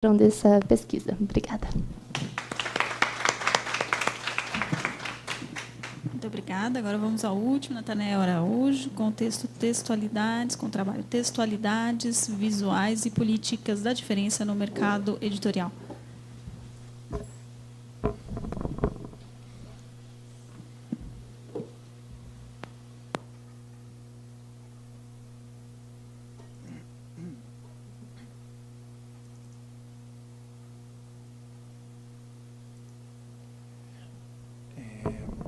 dessa pesquisa. Obrigada. Muito obrigada. Agora vamos ao último, Natanael Araújo, com o texto Textualidades, com o trabalho Textualidades, Visuais e Políticas da Diferença no Mercado Editorial.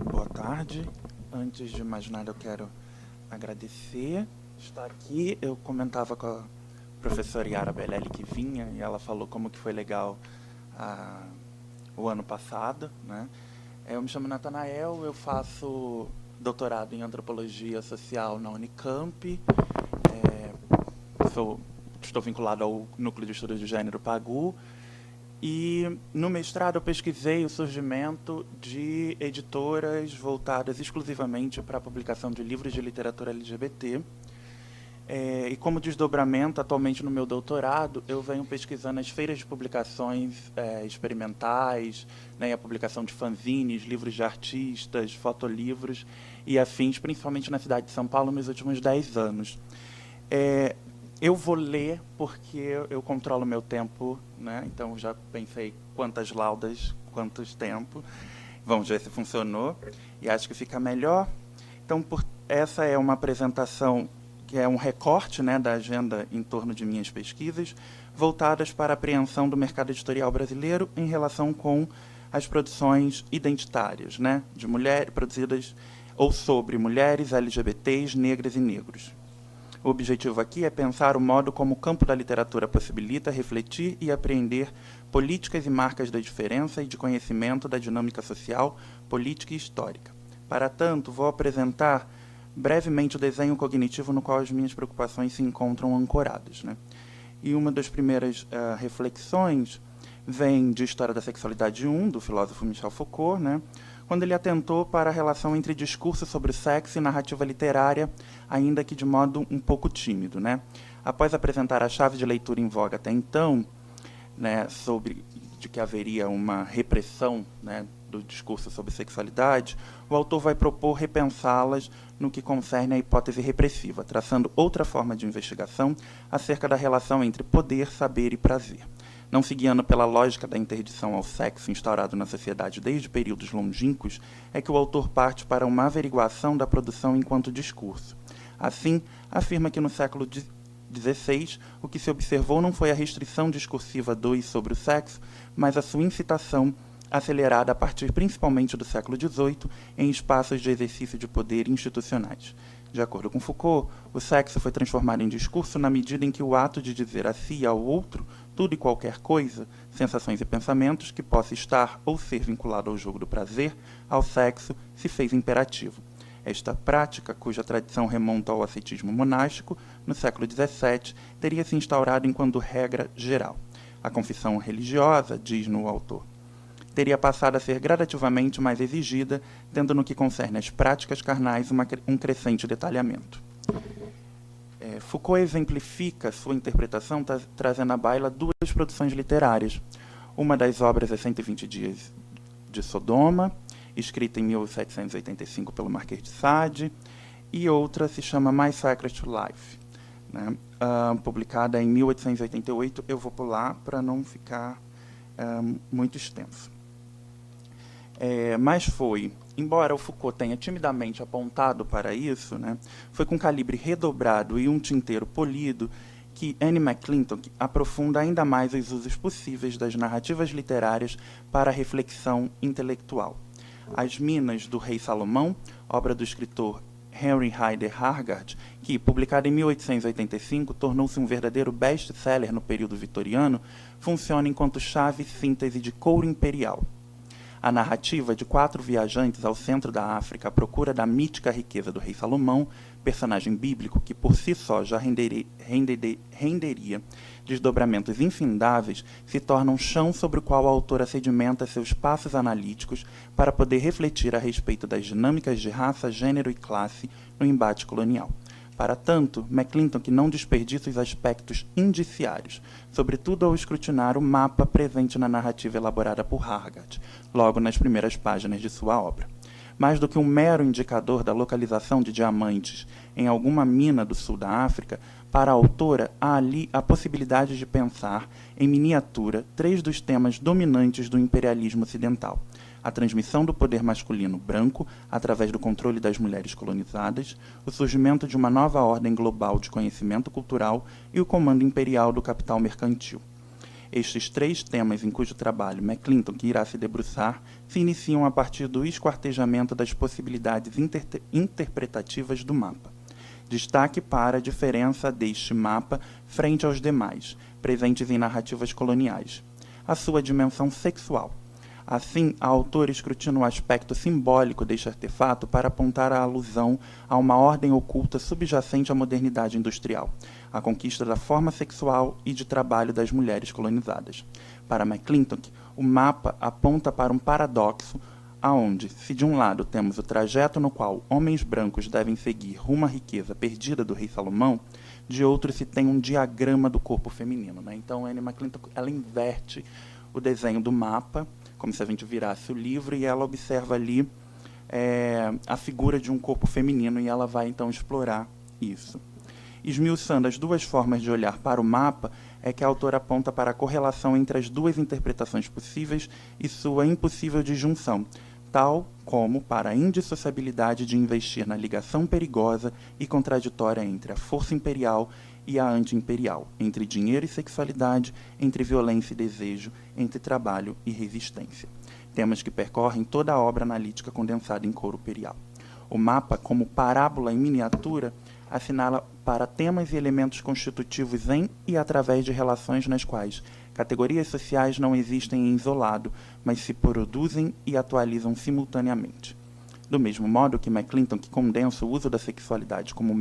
Boa tarde. Antes de mais nada, eu quero agradecer estar aqui. Eu comentava com a professora Yara Bellelli que vinha e ela falou como que foi legal o ano passado, né? Eu me chamo Natanael, eu faço doutorado em Antropologia Social na Unicamp. Estou vinculado ao Núcleo de Estudos de Gênero PAGU. E no mestrado eu pesquisei o surgimento de editoras voltadas exclusivamente para a publicação de livros de literatura LGBT. E como desdobramento, atualmente no meu doutorado, eu venho pesquisando as feiras de publicações experimentais, né, e a publicação de fanzines, livros de artistas, fotolivros e afins, principalmente na cidade de São Paulo, nos últimos 10 anos. Eu vou ler porque eu controlo meu tempo, né? Então já pensei quantas laudas, quantos tempo. Vamos ver se funcionou. E acho que fica melhor. Então, essa é uma apresentação que é um recorte, né, da agenda em torno de minhas pesquisas, voltadas para a apreensão do mercado editorial brasileiro em relação com as produções identitárias, né, de mulheres, produzidas ou sobre mulheres, LGBTs, negras e negros. O objetivo aqui é pensar o modo como o campo da literatura possibilita refletir e apreender políticas e marcas da diferença e de conhecimento da dinâmica social, política e histórica. Para tanto, vou apresentar brevemente o desenho cognitivo no qual as minhas preocupações se encontram ancoradas, né? E uma das primeiras reflexões vem de História da Sexualidade 1, do filósofo Michel Foucault, né? Quando ele atentou para a relação entre discurso sobre o sexo e narrativa literária, ainda que de modo um pouco tímido, né? Após apresentar a chave de leitura em voga até então, né, sobre de que haveria uma repressão, né, do discurso sobre sexualidade, o autor vai propor repensá-las no que concerne à hipótese repressiva, traçando outra forma de investigação acerca da relação entre poder, saber e prazer. Não se guiando pela lógica da interdição ao sexo instaurado na sociedade desde períodos longínquos, é que o autor parte para uma averiguação da produção enquanto discurso. Assim, afirma que no século XVI, o que se observou não foi a restrição discursiva do e sobre o sexo, mas a sua incitação acelerada a partir principalmente do século XVIII em espaços de exercício de poder institucionais. De acordo com Foucault, o sexo foi transformado em discurso na medida em que o ato de dizer a si e ao outro tudo e qualquer coisa, sensações e pensamentos que possa estar ou ser vinculado ao jogo do prazer, ao sexo, se fez imperativo. Esta prática, cuja tradição remonta ao ascetismo monástico, no século XVII, teria se instaurado enquanto regra geral. A confissão religiosa, diz-no o autor, teria passado a ser gradativamente mais exigida, tendo no que concerne às práticas carnais um crescente detalhamento. Foucault exemplifica sua interpretação trazendo à baila duas produções literárias. Uma das obras é 120 Dias de Sodoma, escrita em 1785 pelo Marquês de Sade, e outra se chama My Secret Life, né, publicada em 1888. Eu vou pular para não ficar muito extenso. Mas foi, embora o Foucault tenha timidamente apontado para isso, né, foi com calibre redobrado e um tinteiro polido que Annie McClintock aprofunda ainda mais os usos possíveis das narrativas literárias para a reflexão intelectual. As Minas do Rei Salomão, obra do escritor Henry Hyder Haggard, que, publicada em 1885, tornou-se um verdadeiro best-seller no período vitoriano, funciona enquanto chave síntese de couro imperial. A narrativa de 4 viajantes ao centro da África à procura da mítica riqueza do rei Salomão, personagem bíblico que por si só já renderia desdobramentos infindáveis, se torna um chão sobre o qual a autora sedimenta seus passos analíticos para poder refletir a respeito das dinâmicas de raça, gênero e classe no embate colonial. Para tanto, McClintock não desperdiça os aspectos indiciários, sobretudo ao escrutinar o mapa presente na narrativa elaborada por Hargatt, logo nas primeiras páginas de sua obra. Mais do que um mero indicador da localização de diamantes em alguma mina do sul da África, para a autora há ali a possibilidade de pensar, em miniatura, 3 dos temas dominantes do imperialismo ocidental: a transmissão do poder masculino branco através do controle das mulheres colonizadas, o surgimento de uma nova ordem global de conhecimento cultural e o comando imperial do capital mercantil. Estes 3 temas em cujo trabalho McClintock irá se debruçar se iniciam a partir do esquartejamento das possibilidades interpretativas do mapa. Destaque para a diferença deste mapa frente aos demais, presentes em narrativas coloniais: a sua dimensão sexual. Assim, a autora escrutina o aspecto simbólico deste artefato para apontar a alusão a uma ordem oculta subjacente à modernidade industrial, a conquista da forma sexual e de trabalho das mulheres colonizadas. Para McClintock, o mapa aponta para um paradoxo aonde, se de um lado temos o trajeto no qual homens brancos devem seguir rumo à riqueza perdida do rei Salomão, de outro se tem um diagrama do corpo feminino, né? Então, Anne McClintock, ela inverte o desenho do mapa, como se a gente virasse o livro, e ela observa ali a figura de um corpo feminino, e ela vai, então, explorar isso. Esmiuçando as 2 formas de olhar para o mapa, é que a autora aponta para a correlação entre as 2 interpretações possíveis e sua impossível disjunção, tal como para a indissociabilidade de investir na ligação perigosa e contraditória entre a força imperial e a anti-imperial, entre dinheiro e sexualidade, entre violência e desejo, entre trabalho e resistência. Temas que percorrem toda a obra analítica condensada em Coro Imperial. O mapa, como parábola em miniatura, assinala para temas e elementos constitutivos em e através de relações nas quais categorias sociais não existem em isolado, mas se produzem e atualizam simultaneamente. Do mesmo modo que McClintock condena o uso da sexualidade como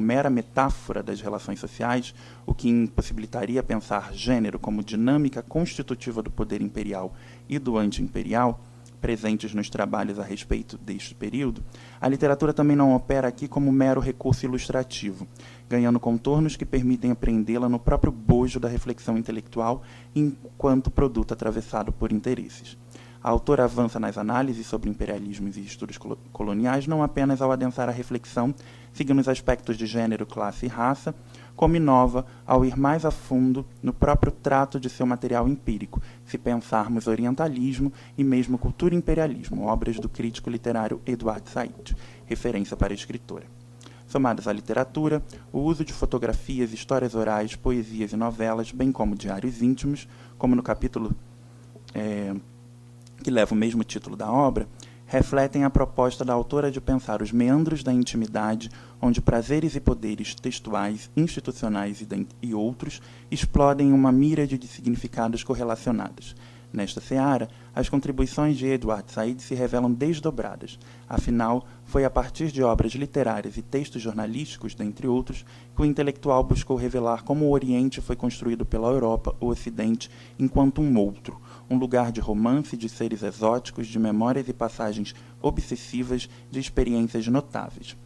mera metáfora das relações sociais, o que impossibilitaria pensar gênero como dinâmica constitutiva do poder imperial e do anti-imperial, presentes nos trabalhos a respeito deste período, a literatura também não opera aqui como mero recurso ilustrativo, ganhando contornos que permitem apreendê-la no próprio bojo da reflexão intelectual enquanto produto atravessado por interesses. A autora avança nas análises sobre imperialismos e estudos coloniais não apenas ao adensar a reflexão, seguindo os aspectos de gênero, classe e raça, como inova ao ir mais a fundo no próprio trato de seu material empírico, se pensarmos orientalismo e mesmo cultura e imperialismo, obras do crítico literário Edward Said, referência para a escritora. Somados à literatura, o uso de fotografias, histórias orais, poesias e novelas, bem como diários íntimos, como no capítulo que leva o mesmo título da obra, refletem a proposta da autora de pensar os meandros da intimidade, onde prazeres e poderes textuais, institucionais e outros explodem uma míriade de significados correlacionados. Nesta seara, as contribuições de Edward Said se revelam desdobradas. Afinal, foi a partir de obras literárias e textos jornalísticos, dentre outros, que o intelectual buscou revelar como o Oriente foi construído pela Europa, o Ocidente, enquanto um outro, um lugar de romance, de seres exóticos, de memórias e passagens obsessivas, de experiências notáveis.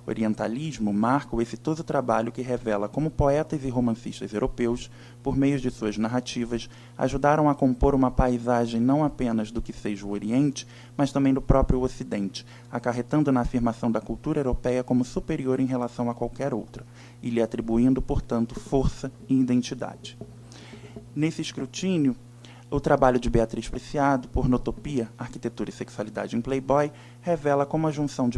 Orientalismo marca o exitoso trabalho que revela como poetas e romancistas europeus, por meio de suas narrativas, ajudaram a compor uma paisagem não apenas do que seja o Oriente, mas também do próprio Ocidente, acarretando na afirmação da cultura europeia como superior em relação a qualquer outra, e lhe atribuindo, portanto, força e identidade. Nesse escrutínio, o trabalho de Beatriz Preciado, Pornotopia, Arquitetura e Sexualidade em Playboy, revela como a junção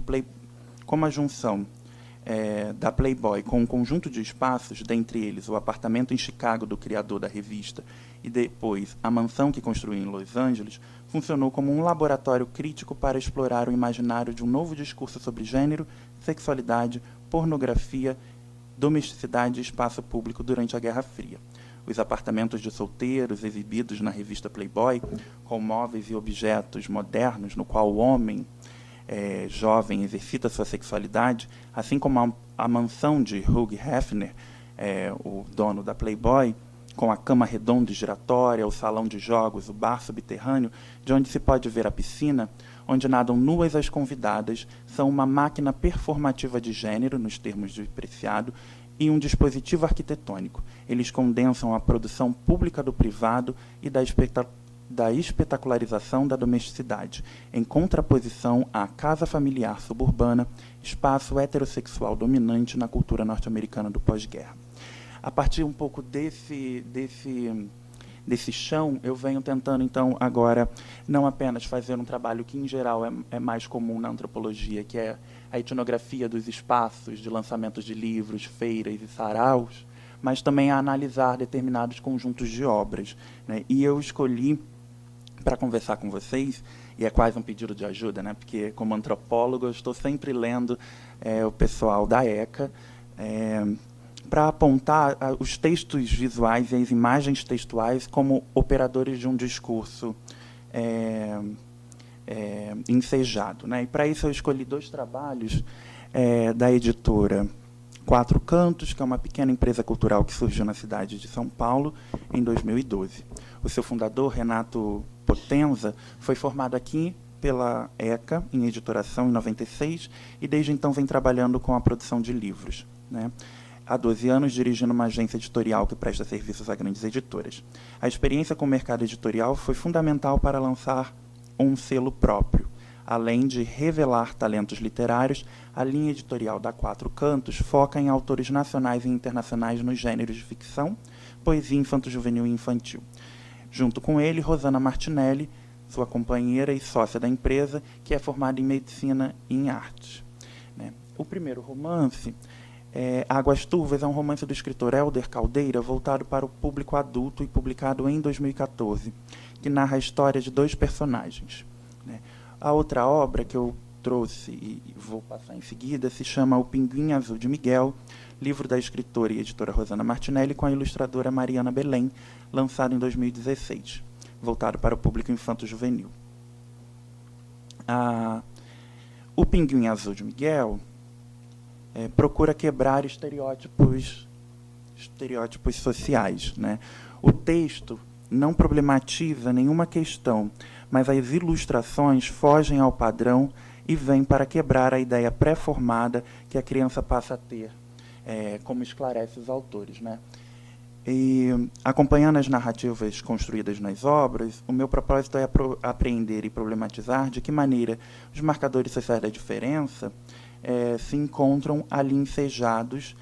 da Playboy com um conjunto de espaços, dentre eles o apartamento em Chicago do criador da revista e depois a mansão que construiu em Los Angeles, funcionou como um laboratório crítico para explorar o imaginário de um novo discurso sobre gênero, sexualidade, pornografia, domesticidade e espaço público durante a Guerra Fria. Os apartamentos de solteiros exibidos na revista Playboy, com móveis e objetos modernos no qual o homem jovem exercita sua sexualidade, assim como a mansão de Hugh Hefner, o dono da Playboy, com a cama redonda e giratória, o salão de jogos, o bar subterrâneo, de onde se pode ver a piscina, onde nadam nuas as convidadas, são uma máquina performativa de gênero, nos termos de Preciado, e um dispositivo arquitetônico. Eles condensam a produção pública do privado e da espetacularização da domesticidade, em contraposição à casa familiar suburbana, espaço heterossexual dominante na cultura norte-americana do pós-guerra. A partir um pouco desse chão, eu venho tentando, então, agora, não apenas fazer um trabalho que, em geral, é mais comum na antropologia, que é a etnografia dos espaços de lançamentos de livros, feiras e saraus, mas também a analisar determinados conjuntos de obras, né? E eu escolhi, para conversar com vocês, e é quase um pedido de ajuda, né? Porque, como antropólogo, eu estou sempre lendo o pessoal da ECA, para apontar os textos visuais e as imagens textuais como operadores de um discurso ensejado, né? E, para isso, eu escolhi 2 trabalhos da editora Quatro Cantos, que é uma pequena empresa cultural que surgiu na cidade de São Paulo em 2012. O seu fundador, Renato Potenza, foi formado aqui pela ECA, em editoração, em 96, e desde então vem trabalhando com a produção de livros, né? Há 12 anos, dirigindo uma agência editorial que presta serviços a grandes editoras. A experiência com o mercado editorial foi fundamental para lançar um selo próprio. Além de revelar talentos literários, a linha editorial da Quatro Cantos foca em autores nacionais e internacionais nos gêneros de ficção, poesia infanto-juvenil e infantil. Junto com ele, Rosana Martinelli, sua companheira e sócia da empresa, que é formada em Medicina e em Artes, né? O primeiro romance, Águas Turvas, é um romance do escritor Hélder Caldeira, voltado para o público adulto e publicado em 2014, que narra a história de 2 personagens, né? A outra obra que eu trouxe e vou passar em seguida se chama O Pinguim Azul de Miguel, livro da escritora e editora Rosana Martinelli com a ilustradora Mariana Belém, lançado em 2016, voltado para o público infanto-juvenil. O Pinguim Azul de Miguel procura quebrar estereótipos sociais, né? O texto não problematiza nenhuma questão, mas as ilustrações fogem ao padrão e vêm para quebrar a ideia pré-formada que a criança passa a ter, como esclarece os autores, né? E, acompanhando as narrativas construídas nas obras, o meu propósito é apreender e problematizar de que maneira os marcadores sociais da diferença se encontram ali ensejados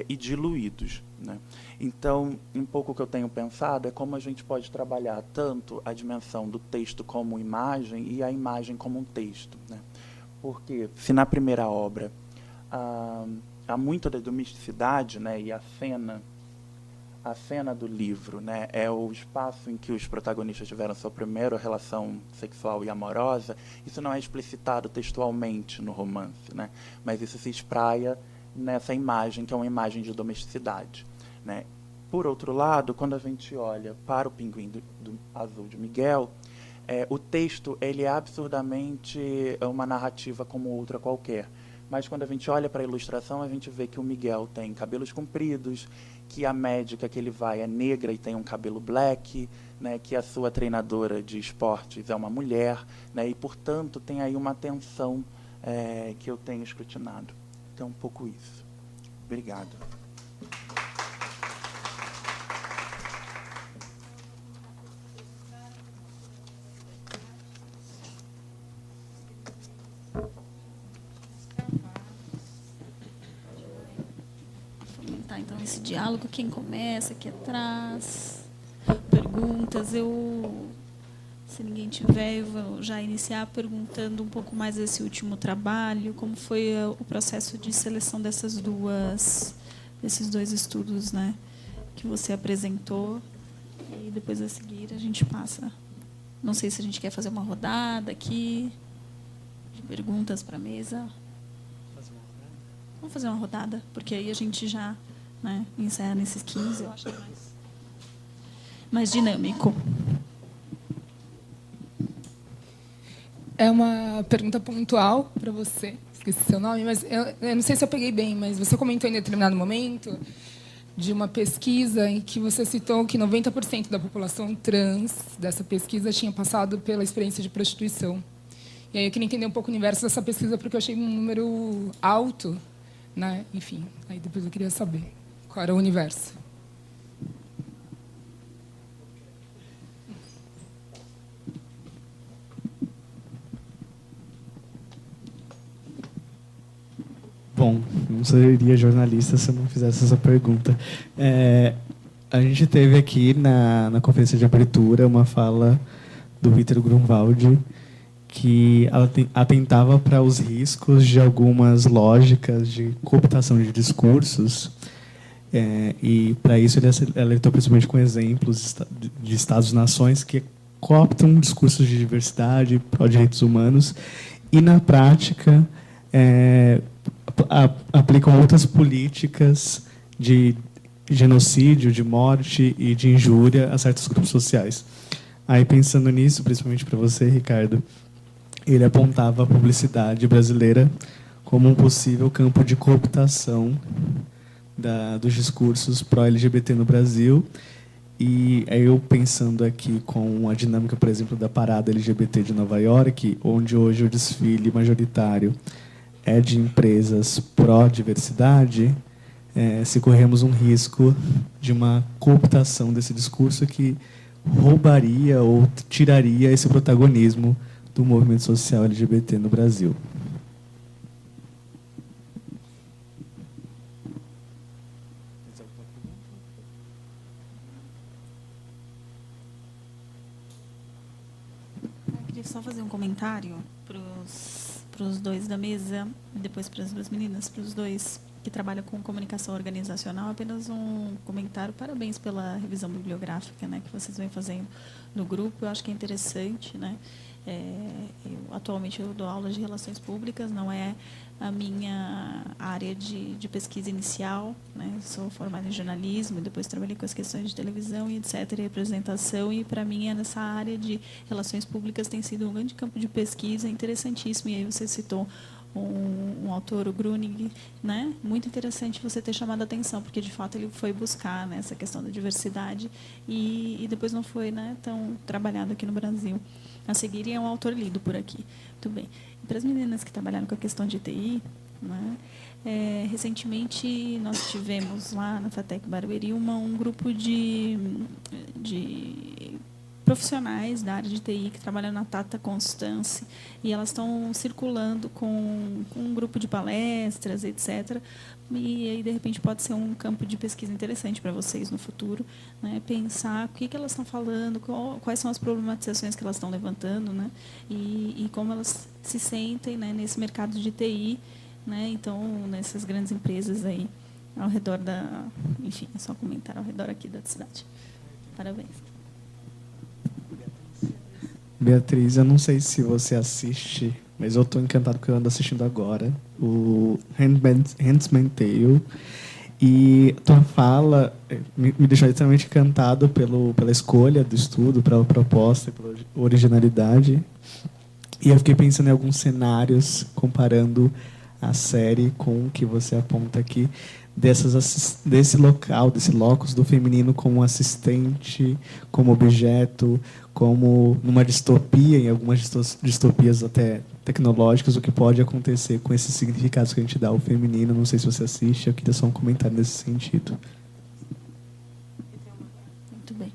e diluídos, né? Então, um pouco o que eu tenho pensado é como a gente pode trabalhar tanto a dimensão do texto como imagem e a imagem como um texto, né? Porque se na primeira obra há muito da domesticidade, né, e a cena do livro, né, é o espaço em que os protagonistas tiveram sua primeira relação sexual e amorosa, isso não é explicitado textualmente no romance, né, mas isso se espraia nessa imagem, que é uma imagem de domesticidade, né. Por outro lado, quando a gente olha para o Pinguim Azul de Miguel, o texto ele é absurdamente uma narrativa como outra qualquer. Mas quando a gente olha para a ilustração, a gente vê que o Miguel tem cabelos compridos, que a médica que ele vai é negra e tem um cabelo black, né, que a sua treinadora de esportes é uma mulher, né, e, portanto, tem aí uma tensão que eu tenho escrutinado. Então, um pouco isso. Obrigado. Então, esse diálogo, quem começa aqui atrás, perguntas, se ninguém tiver, eu vou já iniciar perguntando um pouco mais desse último trabalho, como foi o processo de seleção desses 2 estudos, né, que você apresentou, e depois a seguir a gente passa, não sei se a gente quer fazer uma rodada aqui, de perguntas para a mesa. Vamos fazer uma rodada, porque aí a gente já, né, encerra nesses 15, eu acho que é mais dinâmico. É uma pergunta pontual para você, esqueci seu nome, mas eu não sei se eu peguei bem, mas você comentou em determinado momento de uma pesquisa em que você citou que 90% da população trans dessa pesquisa tinha passado pela experiência de prostituição. E aí eu queria entender um pouco o universo dessa pesquisa, porque eu achei um número alto, né? Enfim, aí depois eu queria saber qual era o universo. Bom, não seria jornalista se eu não fizesse essa pergunta. A gente teve aqui na conferência de abertura uma fala do Vitor Grunwald que atentava para os riscos de algumas lógicas de cooptação de discursos, e para isso ele alertou principalmente com exemplos de Estados-nações que cooptam discursos de diversidade, pró-direitos humanos, e na prática aplicam outras políticas de genocídio, de morte e de injúria a certos grupos sociais. Aí, pensando nisso, principalmente para você, Ricardo, ele apontava a publicidade brasileira como um possível campo de cooptação dos discursos pró-LGBT no Brasil. E aí eu pensando aqui com a dinâmica, por exemplo, da parada LGBT de Nova York, onde hoje o desfile majoritário é de empresas pró-diversidade, se corremos um risco de uma cooptação desse discurso que roubaria ou tiraria esse protagonismo do movimento social LGBT no Brasil. Eu queria só fazer um comentário para os dois da mesa, e depois para as duas meninas, para os dois que trabalham com comunicação organizacional. Apenas um comentário. Parabéns pela revisão bibliográfica, né, que vocês vêm fazendo no grupo. Eu acho que é interessante, né? Atualmente eu dou aulas de relações públicas, não é a minha área de pesquisa inicial, né? Sou formada em jornalismo e depois trabalhei com as questões de televisão e etc, e representação, e para mim nessa área de relações públicas tem sido um grande campo de pesquisa interessantíssimo. E aí você citou um autor, o Grunig, né? Muito interessante você ter chamado a atenção, porque de fato ele foi buscar, né, essa questão da diversidade e depois não foi, né, tão trabalhado aqui no Brasil. A seguir, é um autor lido por aqui. Muito bem. E para as meninas que trabalharam com a questão de TI, né, recentemente nós tivemos lá na FATEC Barueri um grupo de profissionais da área de TI que trabalham na Tata Constance, e elas estão circulando com um grupo de palestras, etc. E aí, de repente, pode ser um campo de pesquisa interessante para vocês no futuro, né? Pensar o que elas estão falando, quais são as problematizações que elas estão levantando, né? E como elas se sentem, né, nesse mercado de TI, né? Então, nessas grandes empresas aí, ao redor da... Enfim, é só comentar ao redor aqui da cidade. Parabéns. Beatriz, eu não sei se você assiste, mas eu estou encantado porque eu ando assistindo agora o Handmaid's Tale, e tua fala me deixou extremamente encantado pela escolha do estudo, pela proposta, pela originalidade, e eu fiquei pensando em alguns cenários comparando a série com o que você aponta aqui, desse local, desse locus do feminino como assistente, como objeto, como numa distopia, em algumas distopias até tecnológicas, o que pode acontecer com esses significados que a gente dá ao feminino. Não sei se você assiste, eu queria só um comentário nesse sentido. Muito bem.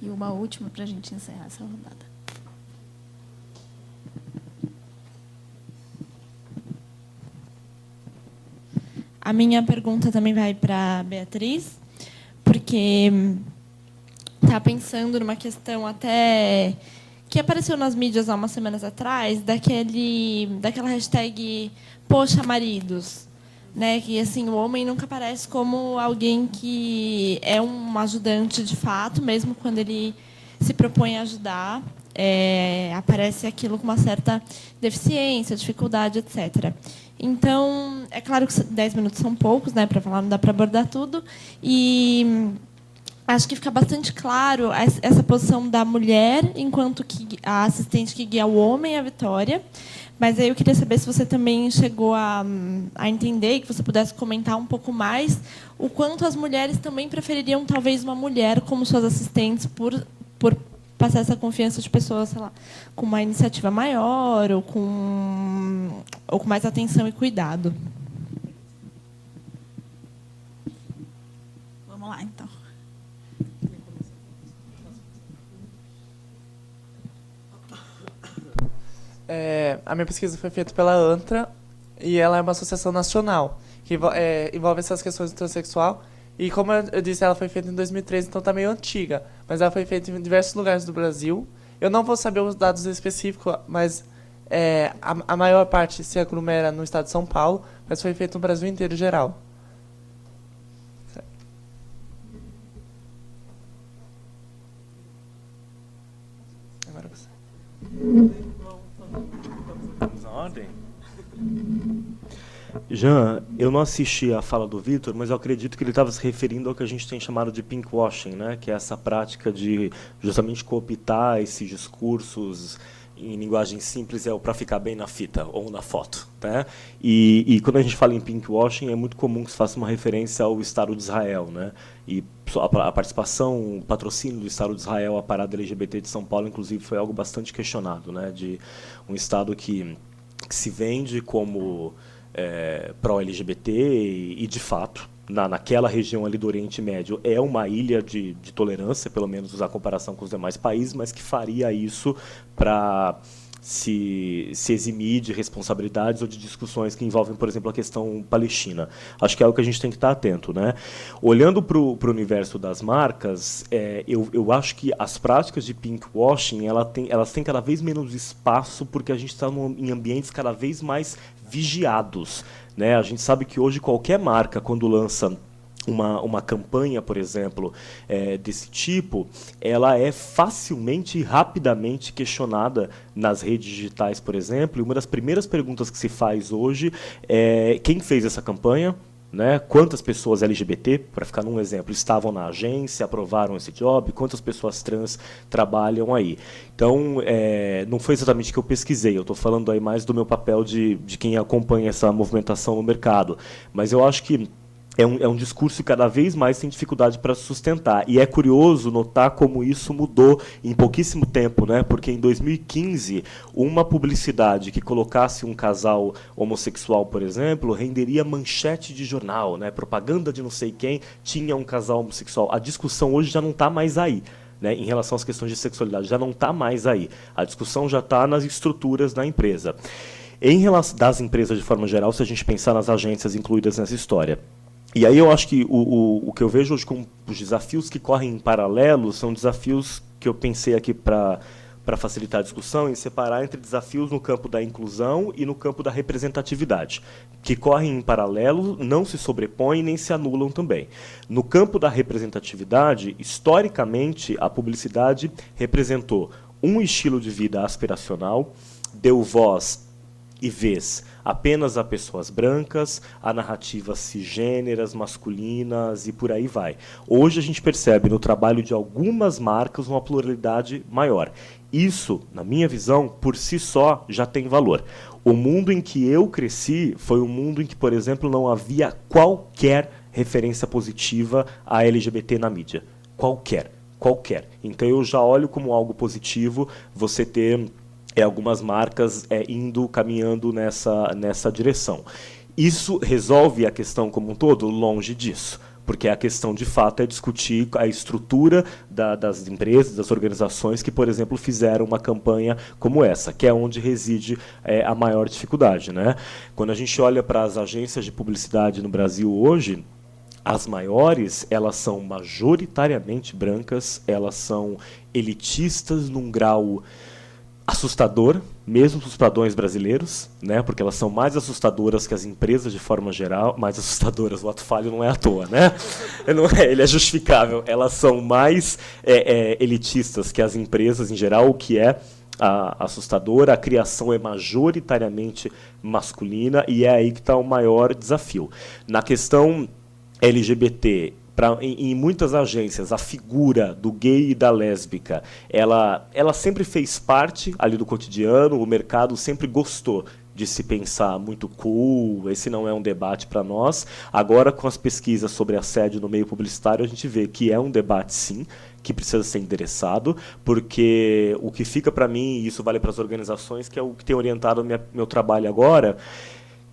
E uma última para a gente encerrar essa rodada. A minha pergunta também vai para a Beatriz, porque está pensando numa questão até que apareceu nas mídias há umas semanas atrás, daquela hashtag Poxa Maridos, né? Que assim, o homem nunca aparece como alguém que é um ajudante de fato, mesmo quando ele se propõe a ajudar, aparece aquilo com uma certa deficiência, dificuldade, etc. Então, é claro que 10 minutos são poucos, né, para falar, não dá para abordar tudo. E acho que fica bastante claro essa posição da mulher enquanto que a assistente que guia o homem, a Vitória, Mas aí eu queria saber se você também chegou a entender, que você pudesse comentar um pouco mais o quanto as mulheres também prefeririam, talvez, uma mulher como suas assistentes por passar essa confiança de pessoas, sei lá, com uma iniciativa maior ou com mais atenção e cuidado. Vamos lá, então. A minha pesquisa foi feita pela ANTRA e ela é uma associação nacional que envolve essas questões do transexual. E como eu disse, ela foi feita em 2013, então está meio antiga. Mas ela foi feita em diversos lugares do Brasil. Eu não vou saber os dados específicos, mas a maior parte se aglomera no estado de São Paulo, mas foi feita no Brasil inteiro geral. Agora você. Vamos à ordem? Jean, eu não assisti à fala do Vitor, mas eu acredito que ele estava se referindo ao que a gente tem chamado de pinkwashing, né? Que é essa prática de justamente cooptar esses discursos em linguagem simples, para ficar bem na fita ou na foto, né? E quando a gente fala em pinkwashing, é muito comum que se faça uma referência ao Estado de Israel, né? E a participação, o patrocínio do Estado de Israel à parada LGBT de São Paulo, inclusive, foi algo bastante questionado, né? De um Estado que se vende como pró-LGBT e, de fato, naquela região ali do Oriente Médio, é uma ilha de tolerância, pelo menos na comparação com os demais países, mas que faria isso para se eximir de responsabilidades ou de discussões que envolvem, por exemplo, a questão palestina. Acho que é algo que a gente tem que estar atento, né? Olhando para o universo das marcas, eu acho que as práticas de pinkwashing elas têm cada vez menos espaço porque a gente está em ambientes cada vez mais vigiados, né? A gente sabe que hoje qualquer marca, quando lança uma campanha, por exemplo, desse tipo, ela é facilmente e rapidamente questionada nas redes digitais, por exemplo. E uma das primeiras perguntas que se faz hoje é quem fez essa campanha, né? Quantas pessoas LGBT, para ficar num exemplo, estavam na agência, aprovaram esse job, quantas pessoas trans trabalham aí. Então, não foi exatamente o que eu pesquisei, eu estou falando aí mais do meu papel de quem acompanha essa movimentação no mercado. Mas eu acho que é um discurso que cada vez mais tem dificuldade para sustentar. E é curioso notar como isso mudou em pouquíssimo tempo, né? Porque em 2015, uma publicidade que colocasse um casal homossexual, por exemplo, renderia manchete de jornal, né? Propaganda de não sei quem tinha um casal homossexual. A discussão hoje já não está mais aí, né? Em relação às questões de sexualidade, já não está mais aí. A discussão já está nas estruturas da empresa. Em relação das empresas de forma geral, se a gente pensar nas agências incluídas nessa história. E aí eu acho que o que eu vejo hoje como os desafios que correm em paralelo são desafios que eu pensei aqui para facilitar a discussão, em separar entre desafios no campo da inclusão e no campo da representatividade, que correm em paralelo, não se sobrepõem nem se anulam também. No campo da representatividade, historicamente, a publicidade representou um estilo de vida aspiracional, deu voz e vez apenas a pessoas brancas, a narrativas cisgêneras, masculinas e por aí vai. Hoje a gente percebe no trabalho de algumas marcas uma pluralidade maior. Isso, na minha visão, por si só já tem valor. O mundo em que eu cresci foi um mundo em que, por exemplo, não havia qualquer referência positiva a LGBT na mídia. Qualquer. Então eu já olho como algo positivo você ter algumas marcas caminhando nessa direção. Isso resolve a questão como um todo? Longe disso, porque a questão, de fato, é discutir a estrutura das empresas, das organizações que, por exemplo, fizeram uma campanha como essa, que é onde reside a maior dificuldade, né? Quando a gente olha para as agências de publicidade no Brasil hoje, as maiores, elas são majoritariamente brancas, elas são elitistas num grau assustador, mesmo para os padrões brasileiros, né? Porque elas são mais assustadoras que as empresas de forma geral, mais assustadoras, o ato falho não é à toa, né? Ele é justificável. Elas são mais elitistas que as empresas em geral, o que é assustadora. A criação é majoritariamente masculina e é aí que está o maior desafio. Na questão LGBT, Em muitas agências, a figura do gay e da lésbica, ela sempre fez parte ali do cotidiano, o mercado sempre gostou de se pensar muito cool, esse não é um debate para nós. Agora, com as pesquisas sobre assédio no meio publicitário, a gente vê que é um debate, sim, que precisa ser endereçado, porque o que fica para mim, e isso vale para as organizações, que é o que tem orientado meu trabalho agora,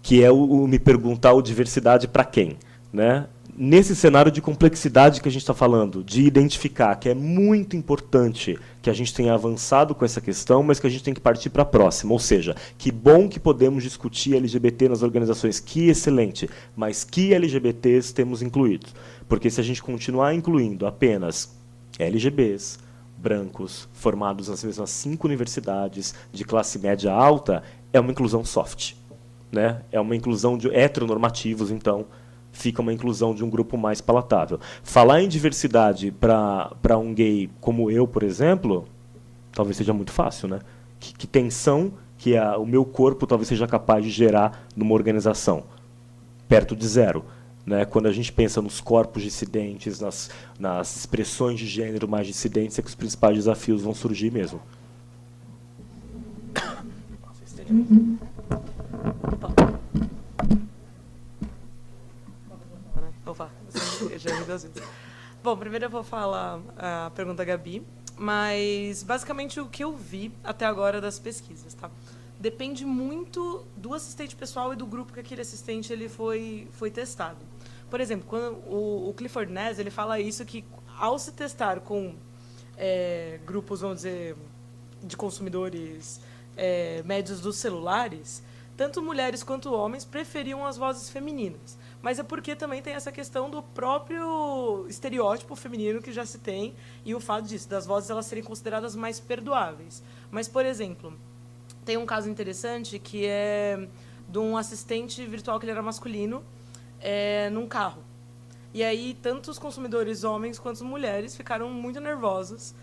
que é o me perguntar o diversidade para quem, né? Nesse cenário de complexidade que a gente está falando, de identificar que é muito importante que a gente tenha avançado com essa questão, mas que a gente tem que partir para a próxima. Ou seja, que bom que podemos discutir LGBT nas organizações, que excelente, mas que LGBTs temos incluídos? Porque se a gente continuar incluindo apenas LGBs, brancos, formados nas mesmas 5 universidades, de classe média alta, é uma inclusão soft, né? É uma inclusão de heteronormativos, então, fica uma inclusão de um grupo mais palatável. Falar em diversidade para um gay como eu, por exemplo, talvez seja muito fácil, né? Que tensão que o meu corpo talvez seja capaz de gerar numa organização? Perto de zero. Né? Quando a gente pensa nos corpos dissidentes, nas expressões de gênero mais dissidentes, é que os principais desafios vão surgir mesmo. Opa, já vi 2 vezes. Bom, primeiro eu vou falar a pergunta da Gabi, mas basicamente o que eu vi até agora das pesquisas, tá? Depende muito do assistente pessoal e do grupo que aquele assistente ele foi testado. Por exemplo, quando o Clifford Ness ele fala isso, que ao se testar com grupos, vamos dizer, de consumidores médios dos celulares, tanto mulheres quanto homens preferiam as vozes femininas. Mas é porque também tem essa questão do próprio estereótipo feminino que já se tem e o fato disso, das vozes elas serem consideradas mais perdoáveis. Mas, por exemplo, tem um caso interessante que é de um assistente virtual que ele era masculino num carro. E aí, tanto os consumidores homens quanto as mulheres ficaram muito nervosos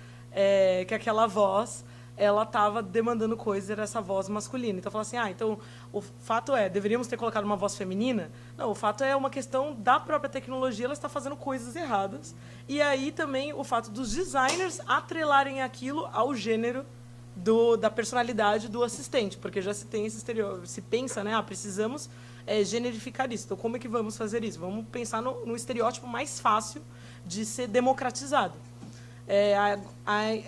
que aquela voz ela estava demandando coisas, era essa voz masculina. Então, fala assim, então o fato deveríamos ter colocado uma voz feminina? Não, o fato é uma questão da própria tecnologia, ela está fazendo coisas erradas. E aí também o fato dos designers atrelarem aquilo ao gênero da personalidade do assistente, porque já se tem esse estereótipo, se pensa, né, precisamos generificar isso. Então, como é que vamos fazer isso? Vamos pensar no estereótipo mais fácil de ser democratizado.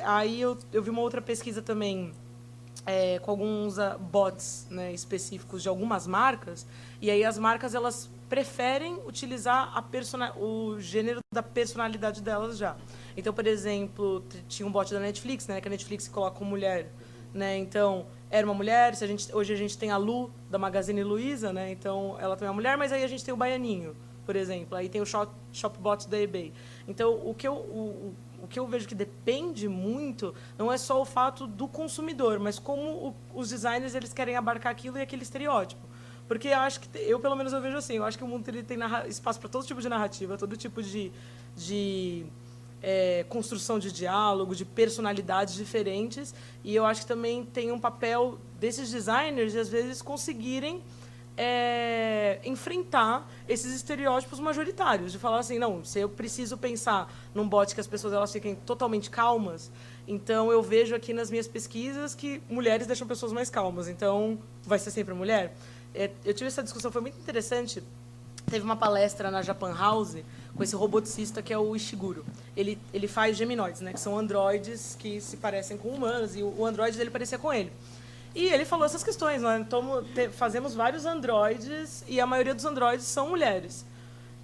Aí eu vi uma outra pesquisa também com alguns bots, né, específicos de algumas marcas, e aí as marcas elas preferem utilizar o gênero da personalidade delas já. Então, por exemplo, tinha um bot da Netflix, né, que a Netflix coloca como mulher, né, então era uma mulher. Hoje a gente tem a Lu da Magazine Luiza, né, então ela também é uma mulher, mas aí a gente tem o Baianinho, por exemplo, aí tem o Shopbot da eBay. Então, o que eu vejo que depende muito não é só o fato do consumidor, mas como os designers eles querem abarcar aquilo e aquele estereótipo. Porque eu acho que pelo menos eu vejo assim, eu acho que o mundo ele tem espaço para todo tipo de narrativa, todo tipo de construção de diálogo, de personalidades diferentes, e eu acho que também tem um papel desses designers de às vezes conseguirem enfrentar esses estereótipos majoritários, de falar assim, não, se eu preciso pensar num bot que as pessoas elas fiquem totalmente calmas, então eu vejo aqui nas minhas pesquisas que mulheres deixam pessoas mais calmas, então vai ser sempre mulher. Eu tive essa discussão, foi muito interessante. Teve uma palestra na Japan House com esse roboticista que é o Ishiguro. Ele faz geminoides, né, que são androides que se parecem com humanos, e o androide dele parecia com ele. E ele falou essas questões, nós fazemos vários androides e a maioria dos androides são mulheres.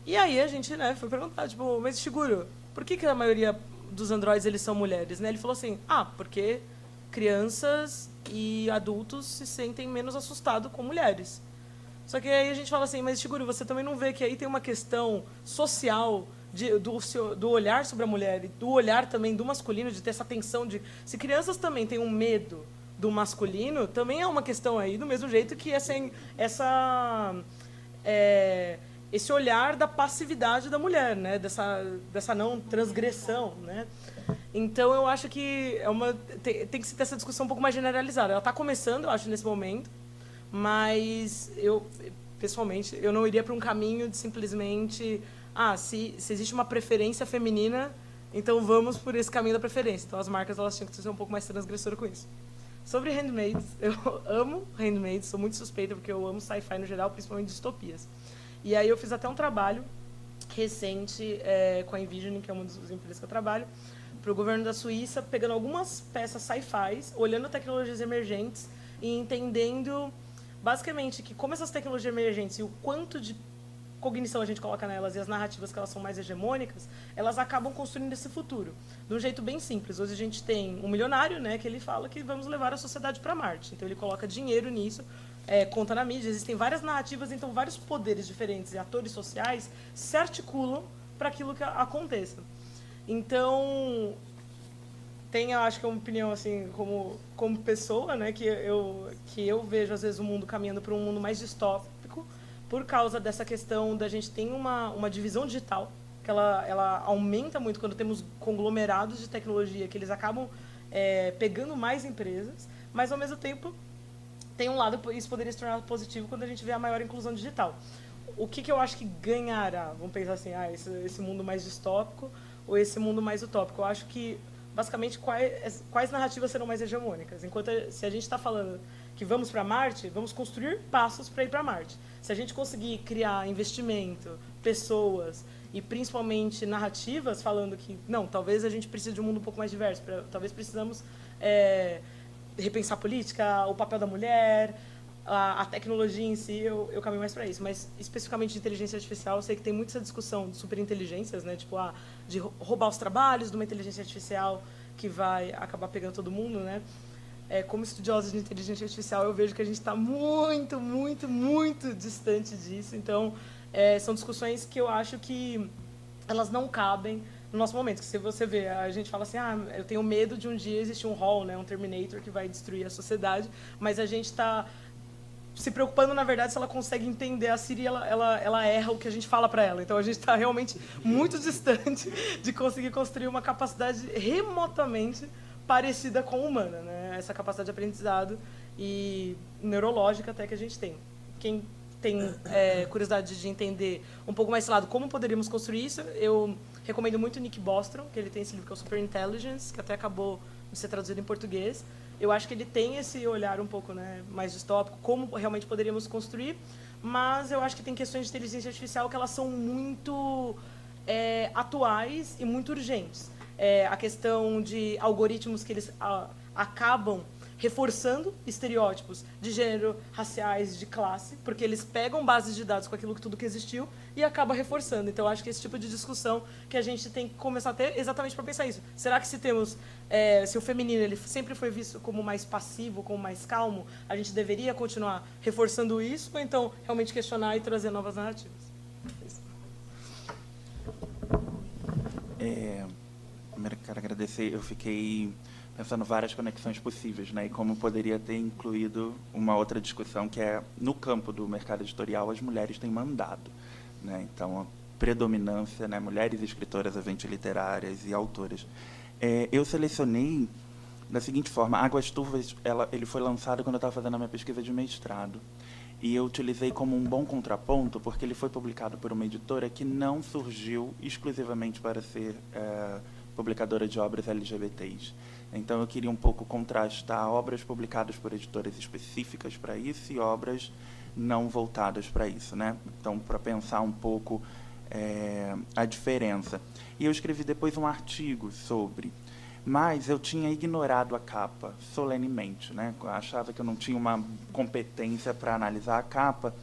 E aí a gente, né, foi perguntar, tipo, mas Ishiguro, por que a maioria dos androides eles são mulheres? Né? Ele falou assim, porque crianças e adultos se sentem menos assustados com mulheres. Só que aí a gente fala assim, mas Ishiguro, você também não vê que aí tem uma questão social do olhar sobre a mulher e do olhar também do masculino, de ter essa tensão de... Se crianças também têm um medo do masculino, também é uma questão aí, do mesmo jeito que esse olhar da passividade da mulher, né? Dessa não transgressão, né? Então, eu acho que tem que se ter essa discussão um pouco mais generalizada. Ela está começando, eu acho, nesse momento, mas eu, pessoalmente, eu não iria para um caminho de simplesmente se existe uma preferência feminina, então vamos por esse caminho da preferência. Então as marcas elas tinham que ser um pouco mais transgressoras com isso. Sobre Handmaids, eu amo Handmaids, sou muito suspeita porque eu amo sci-fi no geral, principalmente distopias. E aí eu fiz até um trabalho recente com a Envision, que é uma das empresas que eu trabalho, para o governo da Suíça, pegando algumas peças sci-fi, olhando tecnologias emergentes e entendendo, basicamente, que como essas tecnologias emergentes e o quanto de cognição a gente coloca nelas e as narrativas que elas são mais hegemônicas, elas acabam construindo esse futuro. De um jeito bem simples. Hoje a gente tem um milionário, né, que ele fala que vamos levar a sociedade para Marte. Então ele coloca dinheiro nisso, conta na mídia, existem várias narrativas, então vários poderes diferentes e atores sociais se articulam para aquilo que aconteça. Então, eu acho que é uma opinião assim, como pessoa, né, que eu vejo às vezes o mundo caminhando para um mundo mais distópico, por causa dessa questão da gente tem uma divisão digital, que ela aumenta muito quando temos conglomerados de tecnologia, que eles acabam pegando mais empresas, mas, ao mesmo tempo, tem um lado, isso poderia se tornar positivo quando a gente vê a maior inclusão digital. O que eu acho que ganhará? Vamos pensar assim, esse mundo mais distópico ou esse mundo mais utópico? Eu acho que, basicamente, quais narrativas serão mais hegemônicas? Enquanto, se a gente está falando que vamos para Marte, vamos construir passos para ir para Marte. Se a gente conseguir criar investimento, pessoas e principalmente narrativas falando que, não, talvez a gente precise de um mundo um pouco mais diverso, talvez precisamos repensar a política, o papel da mulher, a tecnologia em si, eu caminho mais para isso. Mas, especificamente de inteligência artificial, eu sei que tem muita essa discussão de superinteligências, né? Tipo, de roubar os trabalhos de uma inteligência artificial que vai acabar pegando todo mundo, né? Como estudiosa de inteligência artificial, eu vejo que a gente está muito, muito, muito distante disso. Então, são discussões que eu acho que elas não cabem no nosso momento. Que se você vê, a gente fala assim, eu tenho medo de um dia existir um Hall, né, um Terminator que vai destruir a sociedade, mas a gente está se preocupando, na verdade, se ela consegue entender a Siri, ela erra o que a gente fala para ela. Então, a gente está realmente muito distante de conseguir construir uma capacidade remotamente parecida com a humana, né? Essa capacidade de aprendizado e neurológica até que a gente tem. Quem tem curiosidade de entender um pouco mais esse lado, como poderíamos construir isso, eu recomendo muito o Nick Bostrom, que ele tem esse livro que é o Super Intelligence, que até acabou de ser traduzido em português. Eu acho que ele tem esse olhar um pouco, né, mais distópico, como realmente poderíamos construir, mas eu acho que tem questões de inteligência artificial que elas são muito atuais e muito urgentes. A questão de algoritmos que eles acabam reforçando estereótipos de gênero, raciais, de classe, porque eles pegam bases de dados com aquilo tudo que existiu e acaba reforçando. Então, acho que esse tipo de discussão que a gente tem que começar a ter exatamente para pensar isso. Será que se o feminino ele sempre foi visto como mais passivo, como mais calmo, a gente deveria continuar reforçando isso ou então realmente questionar e trazer novas narrativas? Primeiro, quero agradecer. Eu fiquei pensando várias conexões possíveis, né? E como poderia ter incluído uma outra discussão que é, no campo do mercado editorial, as mulheres têm mandado, né? Então, a predominância, né? Mulheres escritoras, eventos literárias e autoras. Eu selecionei da seguinte forma: Águas Turvas, ele foi lançado quando eu estava fazendo a minha pesquisa de mestrado. E eu utilizei como um bom contraponto, porque ele foi publicado por uma editora que não surgiu exclusivamente para ser publicadora de obras LGBTs. Então, eu queria um pouco contrastar obras publicadas por editoras específicas para isso e obras não voltadas para isso, né? Então, para pensar um pouco a diferença. E eu escrevi depois um artigo sobre, mas eu tinha ignorado a capa solenemente, né? Eu achava que eu não tinha uma competência para analisar a capa,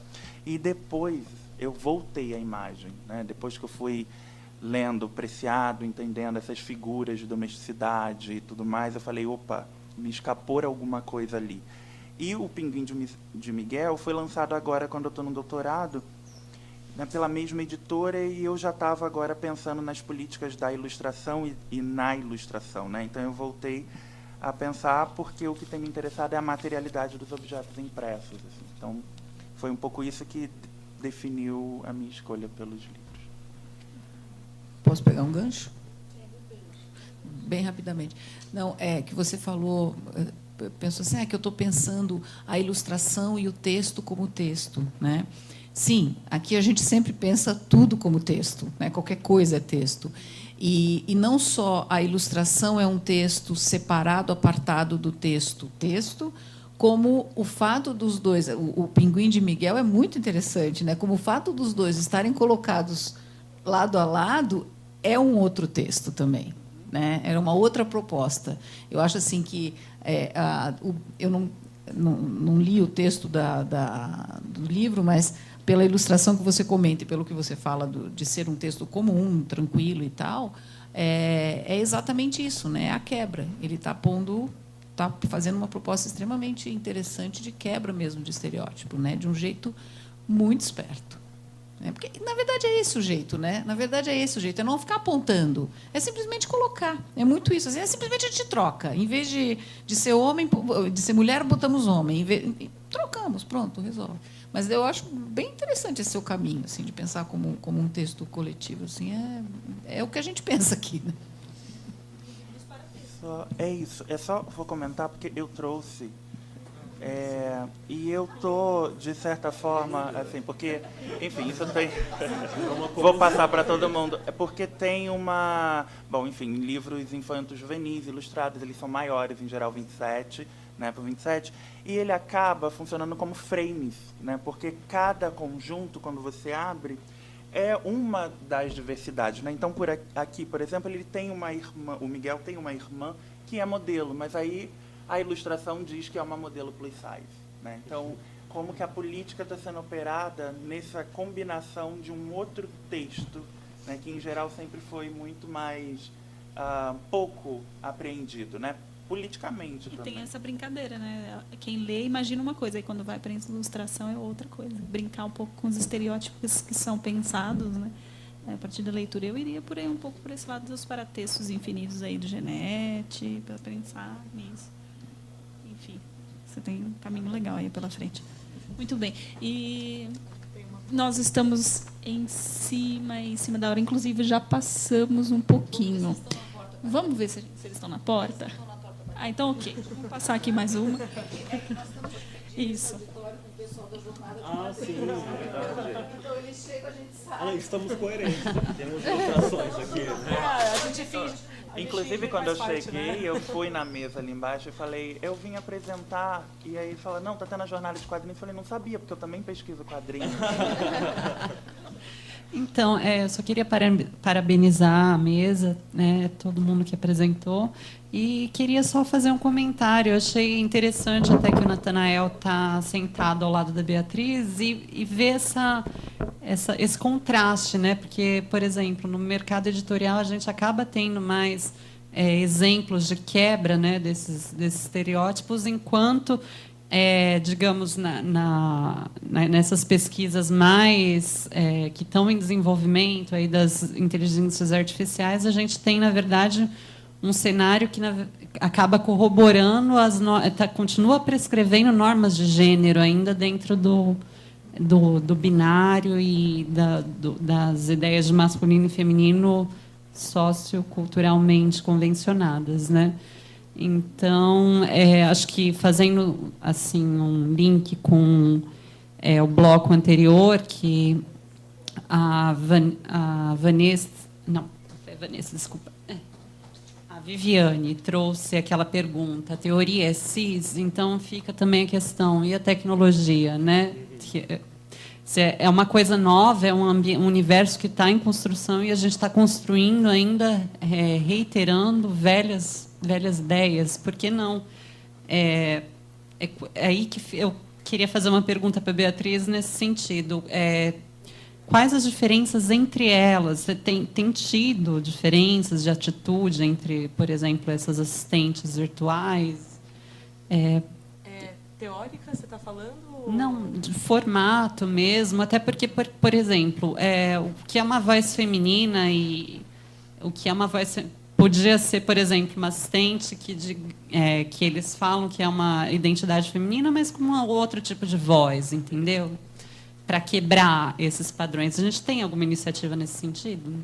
e depois eu voltei à imagem, né? Depois que eu fui lendo Preciado, entendendo essas figuras de domesticidade e tudo mais, eu falei, opa, me escapou alguma coisa ali. E o Pinguim de Miguel foi lançado agora, quando eu estou no doutorado, né, pela mesma editora, e eu já estava agora pensando nas políticas da ilustração e na ilustração, né? Então, eu voltei a pensar, porque o que tem me interessado é a materialidade dos objetos impressos. Assim. Então, foi um pouco isso que definiu a minha escolha pelos livros. Posso pegar um gancho? Bem rapidamente. Não, que você falou, pensou assim, que eu estou pensando a ilustração e o texto como texto, né? Sim, aqui a gente sempre pensa tudo como texto, né? Qualquer coisa é texto. E não só a ilustração é um texto separado, apartado do texto, como o fato dos dois, o Pinguim de Miguel é muito interessante, né? Como o fato dos dois estarem colocados lado a lado é um outro texto também, né? Era uma outra proposta. Eu acho assim que eu não li o texto do livro, mas pela ilustração que você comenta e pelo que você fala de ser um texto comum, tranquilo e tal, é exatamente isso, né? A quebra. Ele está fazendo uma proposta extremamente interessante de quebra mesmo de estereótipo, né? De um jeito muito esperto. Né? Porque, na verdade, é esse o jeito, né? Na verdade, é esse o jeito. É não ficar apontando. É simplesmente colocar. É muito isso. Assim, é simplesmente a gente troca. Em vez de ser homem, de ser mulher, botamos homem. Trocamos, pronto, resolve. Mas eu acho bem interessante esse seu caminho, assim, de pensar como um texto coletivo. Assim, é o que a gente pensa aqui. Né? É isso. Vou comentar porque eu trouxe. E eu tô, de certa forma, assim, porque, enfim, isso tem. Vou passar para todo mundo. É porque tem uma. Bom, enfim, livros infantos juvenis ilustrados, eles são maiores, em geral 27, né, por 27, e ele acaba funcionando como frames, né, porque cada conjunto, quando você abre, é uma das diversidades, né? Então, por aqui, por exemplo, ele tem uma irmã, o Miguel tem uma irmã que é modelo, mas aí a ilustração diz que é uma modelo plus size, né? Então, como que a política está sendo operada nessa combinação de um outro texto, né, que, em geral, sempre foi muito mais pouco apreendido, né? Politicamente e também. Tem essa brincadeira, né? Quem lê imagina uma coisa, e quando vai para a ilustração é outra coisa. Brincar um pouco com os estereótipos que são pensados, né? A partir da leitura, eu iria por aí um pouco por esse lado dos paratextos infinitos aí do Genete, para pensar nisso. Enfim, você tem um caminho legal aí pela frente. Muito bem. E nós estamos em cima da hora, inclusive já passamos um pouquinho. Vamos ver se eles estão na porta? Então, ok. Vamos passar aqui mais uma. Isso. Ah, sim, verdade. Então, eles chegam, a gente sabe. Estamos coerentes. Temos ilustrações aqui. Né? A gente finge. Inclusive, quando eu cheguei, eu fui na mesa ali embaixo e falei, eu vim apresentar, e aí fala, não, tá tendo a jornada de quadrinhos. Eu falei, não sabia, porque eu também pesquiso quadrinhos. Então, eu só queria parabenizar a mesa, né, todo mundo que apresentou, e queria só fazer um comentário. Eu achei interessante até que o Natanael está sentado ao lado da Beatriz e ver esse contraste, né? Porque, por exemplo, no mercado editorial a gente acaba tendo mais exemplos de quebra, né, desses estereótipos, enquanto digamos, nessas pesquisas mais que estão em desenvolvimento aí das inteligências artificiais, a gente tem, na verdade, um cenário que acaba corroborando, continua prescrevendo normas de gênero ainda dentro do binário e das ideias de masculino e feminino socioculturalmente convencionadas, né? Então, acho que fazendo assim um link com o bloco anterior, que a Vanessa, desculpa, a Viviane trouxe aquela pergunta, a teoria é cis, então fica também a questão, e a tecnologia, né? É uma coisa nova, é um universo que está em construção e a gente está construindo ainda, reiterando velhas ideias. Por que não? É aí que eu queria fazer uma pergunta para a Beatriz nesse sentido. Quais as diferenças entre elas? Você tem tido diferenças de atitude entre, por exemplo, essas assistentes virtuais? Teórica, você está falando? Não, de formato mesmo, até porque, por exemplo, o que é uma voz feminina e o que é uma voz... Podia ser, por exemplo, uma assistente que eles falam que é uma identidade feminina, mas com um outro tipo de voz, entendeu? Para quebrar esses padrões. A gente tem alguma iniciativa nesse sentido?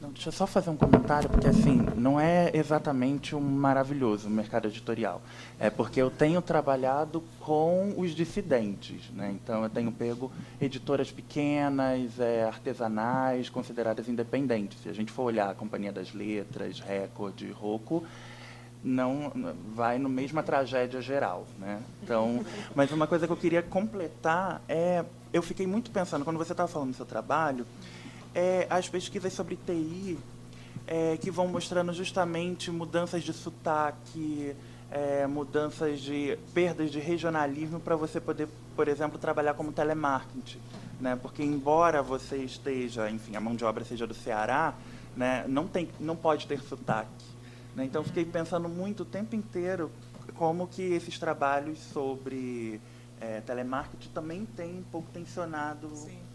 Não, deixa eu só fazer um comentário, porque assim, não é exatamente um maravilhoso mercado editorial. É porque eu tenho trabalhado com os dissidentes, né? Então eu tenho pego editoras pequenas, artesanais, consideradas independentes. Se a gente for olhar a Companhia das Letras, Record, Rocco, não vai no mesma tragédia geral, né? Então, mas uma coisa que eu queria completar eu fiquei muito pensando quando você estava falando do seu trabalho, as pesquisas sobre TI que vão mostrando justamente mudanças de sotaque, mudanças de perdas de regionalismo para você poder, por exemplo, trabalhar como telemarketing, né? Porque embora você esteja, enfim, a mão de obra seja do Ceará, né, não pode ter sotaque. Então, fiquei pensando muito o tempo inteiro como que esses trabalhos sobre telemarketing também têm um pouco tensionado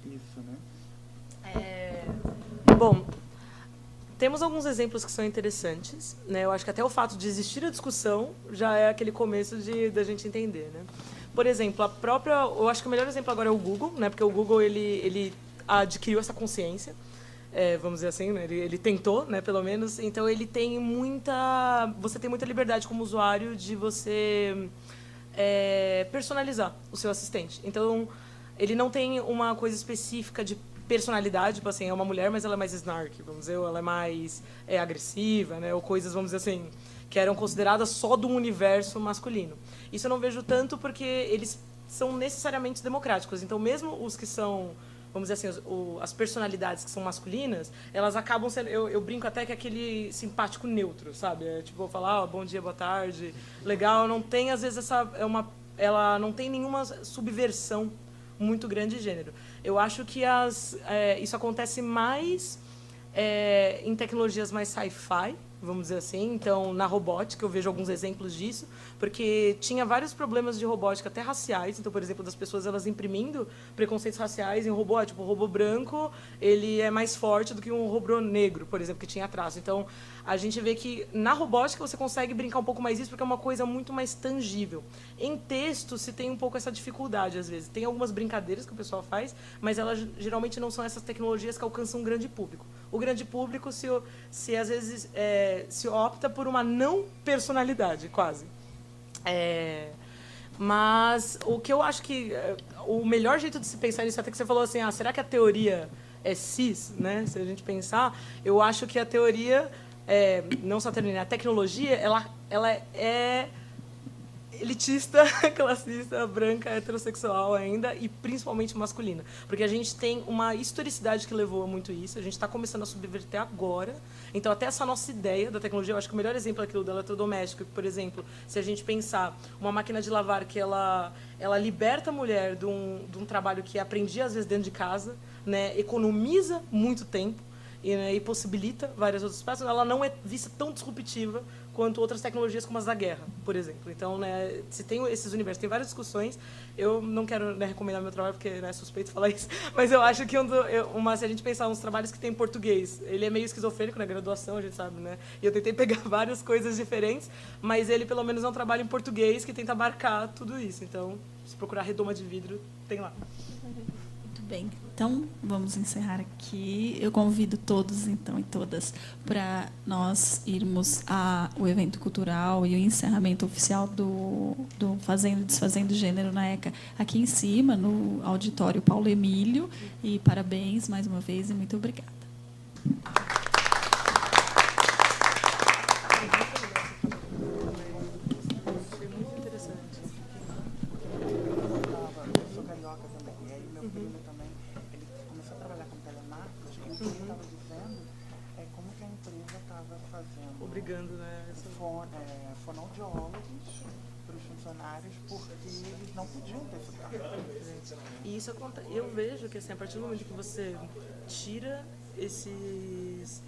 isso, né? Bom, temos alguns exemplos que são interessantes, né? Eu acho que até o fato de existir a discussão já é aquele começo da gente entender, né? Por exemplo, eu acho que o melhor exemplo agora é o Google, né? Porque o Google ele adquiriu essa consciência. Vamos dizer assim, né? Ele tentou, né, pelo menos. Então, você tem muita liberdade como usuário de você personalizar o seu assistente. Então, ele não tem uma coisa específica de personalidade, tipo assim, é uma mulher, mas ela é mais snarky, vamos dizer, ou ela é mais agressiva, né, ou coisas, vamos dizer assim, que eram consideradas só do universo masculino. Isso eu não vejo tanto porque eles são necessariamente democráticos. Então, mesmo os que são, vamos dizer assim, as personalidades que são masculinas, elas acabam sendo... Eu brinco até que é aquele simpático neutro, sabe? Tipo, vou falar, bom dia, boa tarde, legal. Não tem, às vezes, ela não tem nenhuma subversão muito grande de gênero. Eu acho que isso acontece mais em tecnologias mais sci-fi, vamos dizer assim. Então, na robótica, eu vejo alguns exemplos disso, porque tinha vários problemas de robótica, até raciais. Então, por exemplo, das pessoas elas imprimindo preconceitos raciais em robô. Tipo, o robô branco, ele é mais forte do que um robô negro, por exemplo, que tinha traço. Então, a gente vê que na robótica você consegue brincar um pouco mais isso, porque é uma coisa muito mais tangível. Em texto, se tem um pouco essa dificuldade, às vezes. Tem algumas brincadeiras que o pessoal faz, mas elas geralmente não são essas tecnologias que alcançam um grande público. O grande público se às vezes se opta por uma não personalidade, quase. Mas o que eu acho que o melhor jeito de se pensar nisso, até que você falou assim, será que a teoria é cis, né? Se a gente pensar, eu acho que a teoria, não só a teoria, a tecnologia, ela é elitista, classista, branca, heterossexual ainda e principalmente masculina. Porque a gente tem uma historicidade que levou a muito isso, a gente está começando a subverter agora. Então, até essa nossa ideia da tecnologia, eu acho que o melhor exemplo é aquilo do eletrodoméstico, que, por exemplo, se a gente pensar uma máquina de lavar que ela liberta a mulher de um trabalho que aprendia, às vezes, dentro de casa, né, economiza muito tempo, e possibilita várias outras peças, ela não é vista tão disruptiva quanto outras tecnologias como as da guerra, por exemplo. Então, né, se tem esses universos, tem várias discussões. Eu não quero, né, recomendar meu trabalho, porque é suspeito falar isso, mas eu acho que se a gente pensar uns trabalhos que tem em português, ele é meio esquizofrênico na graduação, a gente sabe, né? E eu tentei pegar várias coisas diferentes, mas ele, pelo menos, é um trabalho em português que tenta abarcar tudo isso. Então, se procurar Redoma de Vidro, tem lá. Muito bem. Então, vamos encerrar aqui. Eu convido todos, então, e todas para nós irmos ao evento cultural e o encerramento oficial do Fazendo e Desfazendo Gênero na ECA aqui em cima, no auditório Paulo Emílio. E parabéns mais uma vez e muito obrigada. Obrigando, né? Fonoaudiólogos para os funcionários, porque eles não podiam ter esse E isso acontece. Eu vejo que assim, a partir do momento que você tira esses